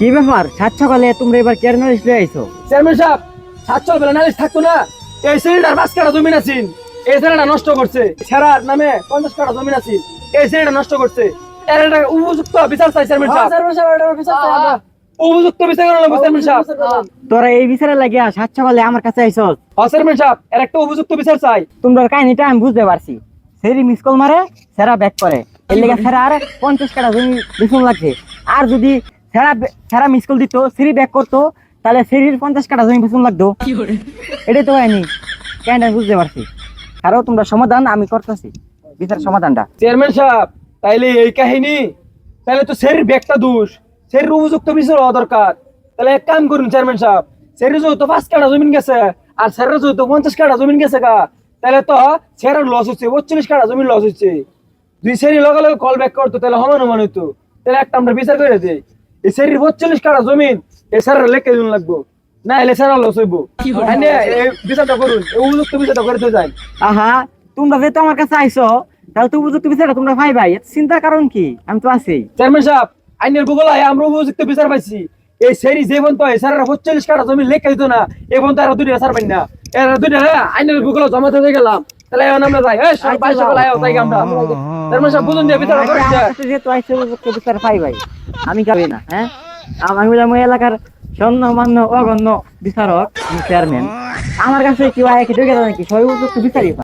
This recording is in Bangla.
কি ব্যাপার সাত সকালে তোমরা এবার কেয়ার নালিশ লয়ে আইছো? চেয়ারম্যান সাহেব 7 বেলা নালিশ থাকতো না। এই শ্রেণীটার 5 কাঠা জমি আছেন, এই শ্রেণীটা নষ্ট করছে। ছেড়ার নামে 50 কাঠা জমি আছেন, এই শ্রেণীটা নষ্ট করছে। এর একটা উপযুক্ত বিচার চাই চেয়ারম্যান সাহেব। উপযুক্ত বিচার করা লাগবে চেয়ারম্যান সাহেব। তোরা এই বিচারে লাগিয়া সাত সকালে আমার কাছে আইছস? চেয়ারম্যান সাহেব এর একটা উপযুক্ত বিচার চাই। তোমরা কাহিনীটা আমি বুঝতে পারছি। সেরি মিস কল মারে, সেরা ব্যাক করে। এর লেগে সেরা আর 50 কাঠা জমি বেচন লাগছে। আর যদি সেরা মিস কল দিত, সেরি ব্যাক করতো, তাহলে সেরির 50 কাঠা জমি বেচন লাগতো। এটাই তো কাহিনী। কাহিনীটা বুঝতে পারছি। আরো তোমরা সমাধান আমি করতেছি, বিচার সমাধানটা। চেয়ারম্যান সাহেব তাইলে এই কাহিনী, তাহলে তো সেরির ব্যাগটা দোষ, সেরির উপযুক্ত বিচার হওয়া দরকার। তাহলে এক কাম করুন চেয়ারম্যান সাহেব, সেরির যেহেতু 5 কাঠা জমিন গেছে আর সেরের যেহেতু 50 কাঠা জমিন গেছে গা, তাহলে তো সেরের লস হচ্ছে, 45 কাঠা জমিন লস হচ্ছে। দুই সেরি লগে লগে কল ব্যাক করতো, তাহলে সমান সমান হইতো। তাহলে একটা আমরা বিচার করে দিই, এই সেরির 45 কাঠা জমিন এই সেরের লেখা দিন লাগবো, না এলে সেরা লস হইব। এই বিচারটা করুন, এই উপযুক্ত বিচারটা করে দিয়ে যায়। আহা, তোমরা যেহেতু আমার কাছে আইছো, তাহলে তো উপযুক্ত বিচারটা তোমরা পাই ভাই। চিন্তার কারণ কি? আমি তো আছি। চেয়ারম্যান সাহেব আইনের গুগল আমরা উপযুক্ত বিচার পাইছি। এই সেরি যে পর্যন্ত এসারা 45 কাঠা জমি লেখা দিত না, এ পর্যন্ত আর দুইটা এসার পাই না। এরা দুইটা আইনের গুগল জমাতে হয়ে গেলাম। তাহলে এখন আমরা যাই, এই সবাই সকাল আয় তাই আমরা চেয়ারম্যান সাহেব বুঝুন দিয়ে বিচার করে আমার কাছে যেহেতু আইছো, উপযুক্ত বিচার পাই ভাই। আমি যাবি না, হ্যাঁ? আমি বললাম ওই এলাকার গণ্যমান্য অগণ্য বিচারক, চেয়ারম্যান। আমার কাছে কেউ আয় কি ঢুকে নাকি? সবাই উপযুক্ত বিচারই পায়।